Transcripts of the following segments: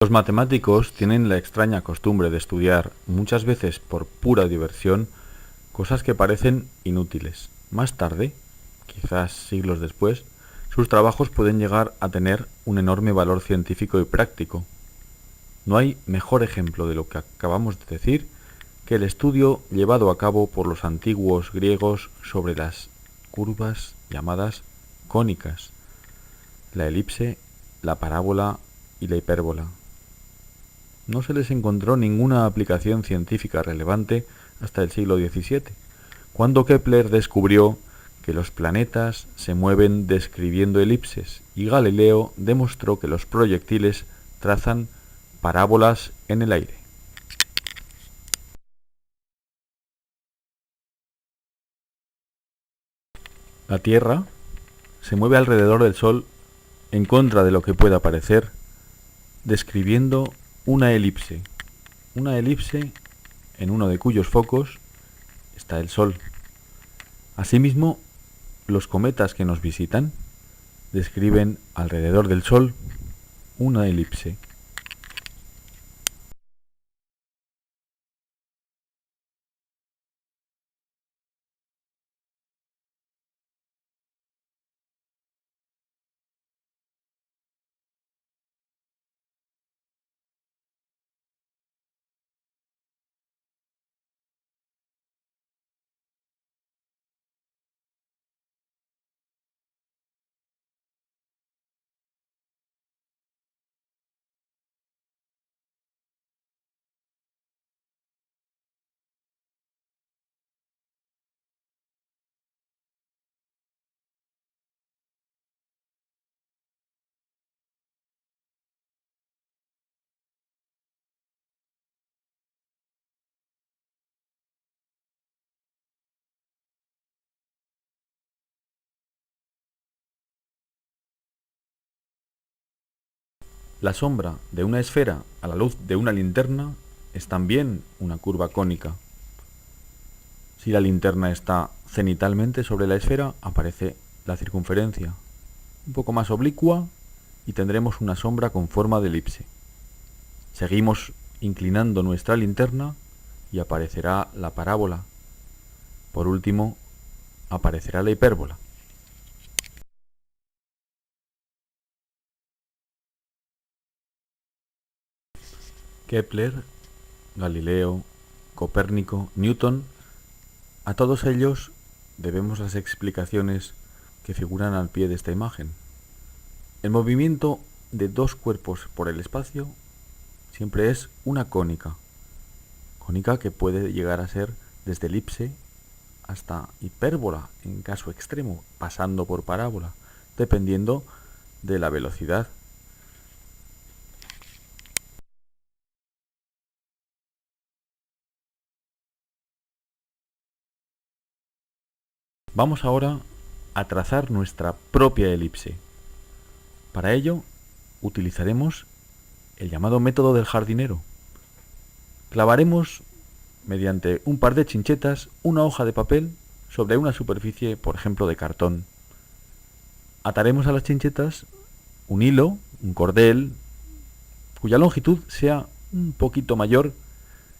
Los matemáticos tienen la extraña costumbre de estudiar, muchas veces por pura diversión, cosas que parecen inútiles. Más tarde, quizás siglos después, sus trabajos pueden llegar a tener un enorme valor científico y práctico. No hay mejor ejemplo de lo que acabamos de decir que el estudio llevado a cabo por los antiguos griegos sobre las curvas llamadas cónicas, la elipse, la parábola y la hipérbola. No se les encontró ninguna aplicación científica relevante hasta el siglo XVII, cuando Kepler descubrió que los planetas se mueven describiendo elipses y Galileo demostró que los proyectiles trazan parábolas en el aire. La Tierra se mueve alrededor del Sol en contra de lo que pueda parecer, describiendo una elipse en uno de cuyos focos está el Sol. Asimismo, los cometas que nos visitan describen alrededor del Sol una elipse. La sombra de una esfera a la luz de una linterna es también una curva cónica. Si la linterna está cenitalmente sobre la esfera, aparece la circunferencia, un poco más oblicua, y tendremos una sombra con forma de elipse. Seguimos inclinando nuestra linterna y aparecerá la parábola. Por último, aparecerá la hipérbola. Kepler, Galileo, Copérnico, Newton, a todos ellos debemos las explicaciones que figuran al pie de esta imagen. El movimiento de dos cuerpos por el espacio siempre es una cónica que puede llegar a ser desde elipse hasta hipérbola en caso extremo, pasando por parábola, dependiendo de la velocidad. Vamos ahora a trazar nuestra propia elipse. Para ello, utilizaremos el llamado método del jardinero. Clavaremos, mediante un par de chinchetas, una hoja de papel sobre una superficie, por ejemplo, de cartón. Ataremos a las chinchetas un hilo, un cordel, cuya longitud sea un poquito mayor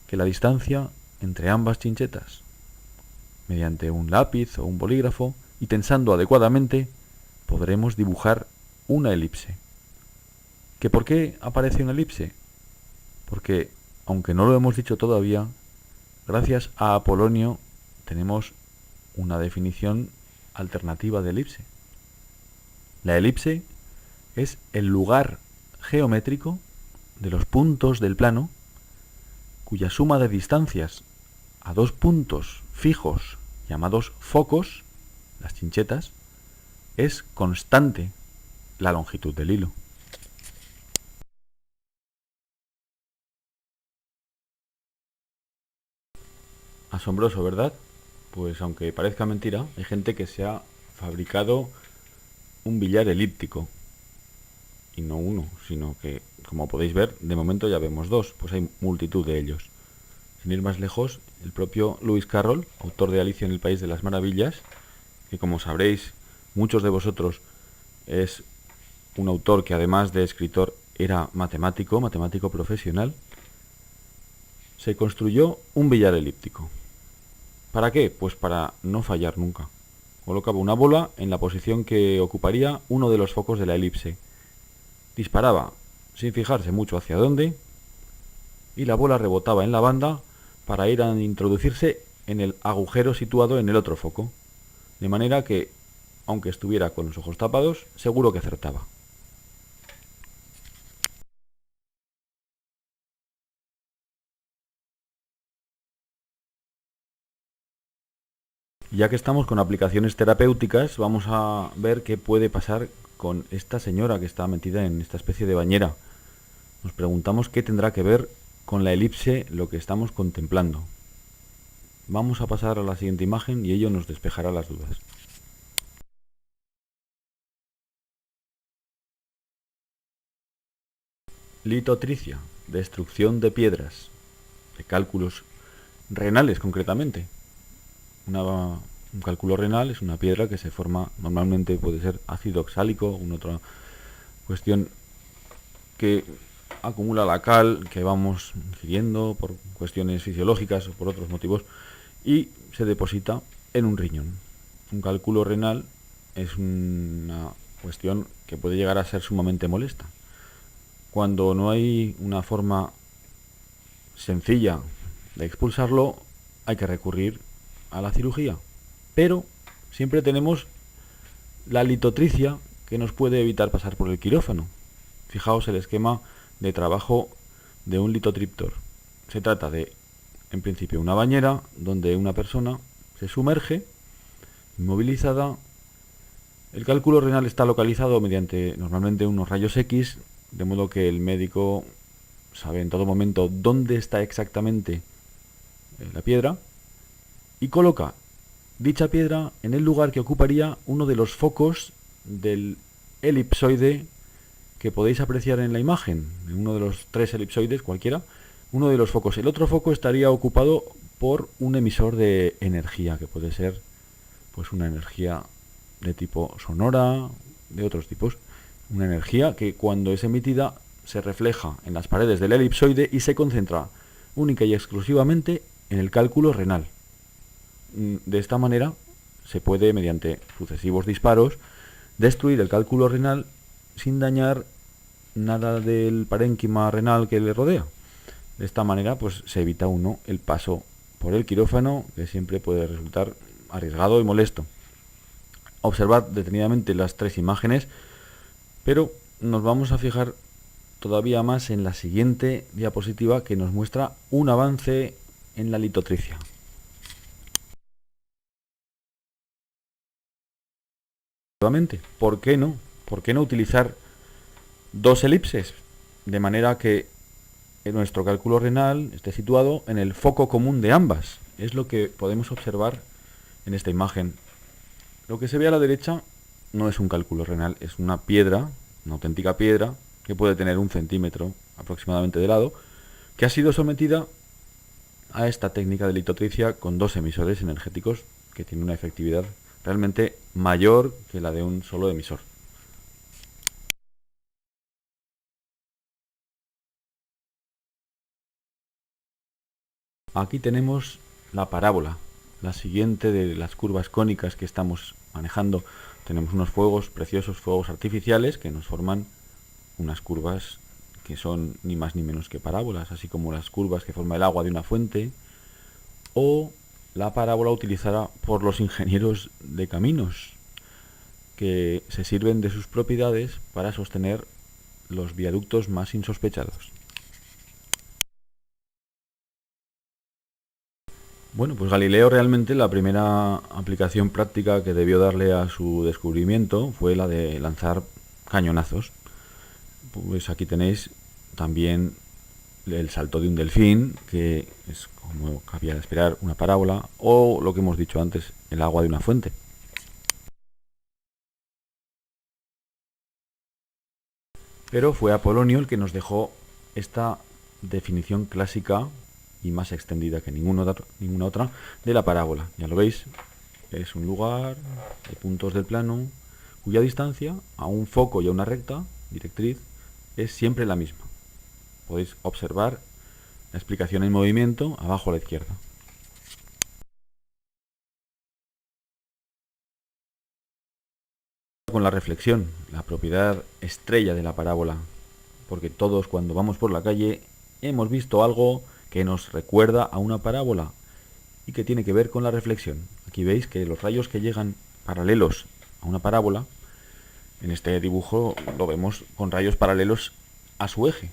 que la distancia entre ambas chinchetas. Mediante un lápiz o un bolígrafo y tensando adecuadamente, podremos dibujar una elipse. ¿Que por qué aparece una elipse? Porque, aunque no lo hemos dicho todavía, gracias a Apolonio tenemos una definición alternativa de elipse. La elipse es el lugar geométrico de los puntos del plano cuya suma de distancias a dos puntos fijos llamados focos, las chinchetas, es constante la longitud del hilo. Asombroso, ¿verdad? Pues aunque parezca mentira, hay gente que se ha fabricado un billar elíptico. Y no uno, sino que, como podéis ver, de momento ya vemos dos, pues hay multitud de ellos. Sin ir más lejos, el propio Lewis Carroll, autor de Alicia en el País de las Maravillas, que como sabréis, muchos de vosotros es un autor que además de escritor era matemático profesional, se construyó un billar elíptico. ¿Para qué? Pues para no fallar nunca. Colocaba una bola en la posición que ocuparía uno de los focos de la elipse. Disparaba sin fijarse mucho hacia dónde y la bola rebotaba en la banda para ir a introducirse en el agujero situado en el otro foco. De manera que, aunque estuviera con los ojos tapados, seguro que acertaba. Ya que estamos con aplicaciones terapéuticas, vamos a ver qué puede pasar con esta señora que está metida en esta especie de bañera. Nos preguntamos qué tendrá que ver con la elipse lo que estamos contemplando. Vamos a pasar a la siguiente imagen y ello nos despejará las dudas. Litotricia, destrucción de piedras, de cálculos renales concretamente. Un cálculo renal es una piedra que se forma, normalmente puede ser ácido oxálico, una otra cuestión que acumula la cal que vamos ingiriendo por cuestiones fisiológicas o por otros motivos y se deposita en un riñón. Un cálculo renal es una cuestión que puede llegar a ser sumamente molesta. Cuando no hay una forma sencilla de expulsarlo, hay que recurrir a la cirugía. Pero siempre tenemos la litotricia que nos puede evitar pasar por el quirófano. Fijaos el esquema de trabajo de un litotriptor. Se trata de, en principio, una bañera donde una persona se sumerge, inmovilizada. El cálculo renal está localizado mediante normalmente unos rayos X, de modo que el médico sabe en todo momento dónde está exactamente la piedra y coloca dicha piedra en el lugar que ocuparía uno de los focos del elipsoide que podéis apreciar en la imagen, en uno de los tres elipsoides, cualquiera, uno de los focos. El otro foco estaría ocupado por un emisor de energía, que puede ser pues una energía de tipo sonora, de otros tipos. Una energía que cuando es emitida se refleja en las paredes del elipsoide y se concentra única y exclusivamente en el cálculo renal. De esta manera se puede, mediante sucesivos disparos, destruir el cálculo renal sin dañar nada del parénquima renal que le rodea. De esta manera pues se evita uno el paso por el quirófano, que siempre puede resultar arriesgado y molesto. Observad detenidamente las tres imágenes, pero nos vamos a fijar todavía más en la siguiente diapositiva, que nos muestra un avance en la litotricia. ¿Por qué no? ¿Por qué no utilizar dos elipses? De manera que nuestro cálculo renal esté situado en el foco común de ambas. Es lo que podemos observar en esta imagen. Lo que se ve a la derecha no es un cálculo renal, es una piedra, una auténtica piedra, que puede tener 1 centímetro aproximadamente de lado, que ha sido sometida a esta técnica de litotricia con dos emisores energéticos que tiene una efectividad realmente mayor que la de un solo emisor. Aquí tenemos la parábola, la siguiente de las curvas cónicas que estamos manejando. Tenemos unos fuegos, preciosos fuegos artificiales que nos forman unas curvas que son ni más ni menos que parábolas, así como las curvas que forma el agua de una fuente, o la parábola utilizada por los ingenieros de caminos, que se sirven de sus propiedades para sostener los viaductos más insospechados. Bueno, pues Galileo realmente la primera aplicación práctica que debió darle a su descubrimiento fue la de lanzar cañonazos. Pues aquí tenéis también el salto de un delfín, que es, como cabía de esperar, una parábola, o lo que hemos dicho antes, el agua de una fuente. Pero fue Apolonio el que nos dejó esta definición clásica y más extendida que ninguna otra de la parábola. Ya lo veis, es un lugar de puntos del plano cuya distancia a un foco y a una recta directriz es siempre la misma. Podéis observar la explicación en movimiento abajo a la izquierda. Con la reflexión, la propiedad estrella de la parábola, porque todos cuando vamos por la calle hemos visto algo que nos recuerda a una parábola y que tiene que ver con la reflexión. Aquí veis que los rayos que llegan paralelos a una parábola, en este dibujo lo vemos con rayos paralelos a su eje,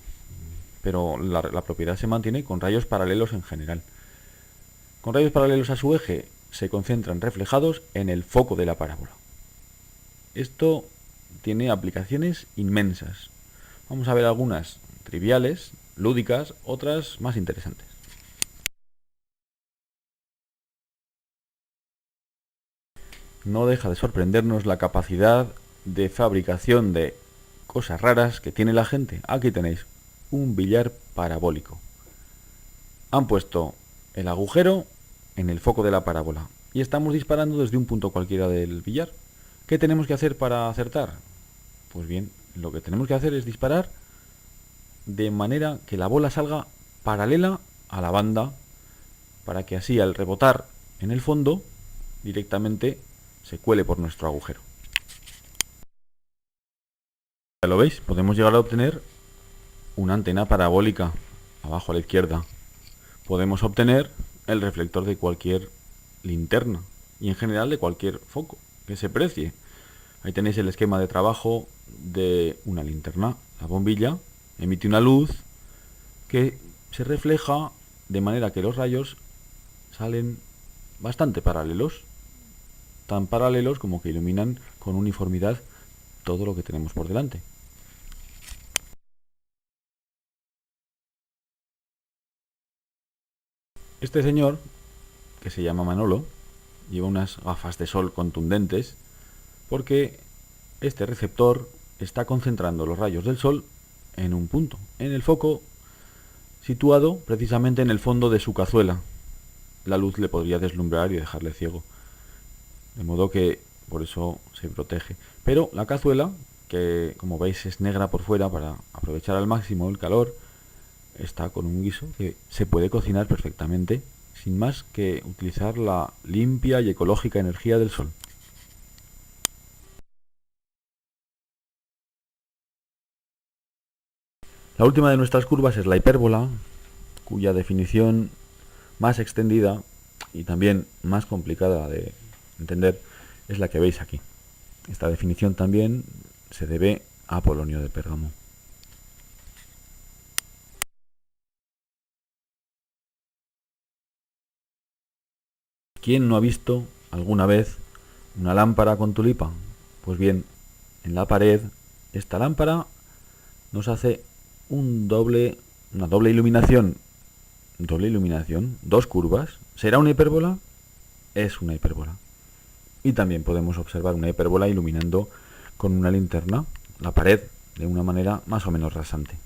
pero la propiedad se mantiene con rayos paralelos en general. Con rayos paralelos a su eje se concentran reflejados en el foco de la parábola. Esto tiene aplicaciones inmensas. Vamos a ver algunas triviales, lúdicas, otras más interesantes. No deja de sorprendernos la capacidad de fabricación de cosas raras que tiene la gente. Aquí tenéis un billar parabólico. Han puesto el agujero en el foco de la parábola y estamos disparando desde un punto cualquiera del billar. ¿Qué tenemos que hacer para acertar? Pues bien, lo que tenemos que hacer es disparar de manera que la bola salga paralela a la banda, para que así al rebotar en el fondo directamente se cuele por nuestro agujero. Ya lo veis, podemos llegar a obtener una antena parabólica abajo a la izquierda. Podemos obtener el reflector de cualquier linterna y en general de cualquier foco que se precie. Ahí tenéis el esquema de trabajo de una linterna. La bombilla emite una luz que se refleja de manera que los rayos salen bastante paralelos, tan paralelos como que iluminan con uniformidad todo lo que tenemos por delante. Este señor, que se llama Manolo, lleva unas gafas de sol contundentes porque este receptor está concentrando los rayos del sol en un punto, en el foco situado precisamente en el fondo de su cazuela. La luz le podría deslumbrar y dejarle ciego, de modo que por eso se protege. Pero la cazuela, que como veis es negra por fuera para aprovechar al máximo el calor, está con un guiso que se puede cocinar perfectamente sin más que utilizar la limpia y ecológica energía del sol. La última de nuestras curvas es la hipérbola, cuya definición más extendida y también más complicada de entender es la que veis aquí. Esta definición también se debe a Apolonio de Pérgamo. ¿Quién no ha visto alguna vez una lámpara con tulipa? Pues bien, en la pared esta lámpara nos hace una doble iluminación, dos curvas. ¿Será una hipérbola? Es una hipérbola. Y también podemos observar una hipérbola iluminando con una linterna la pared de una manera más o menos rasante.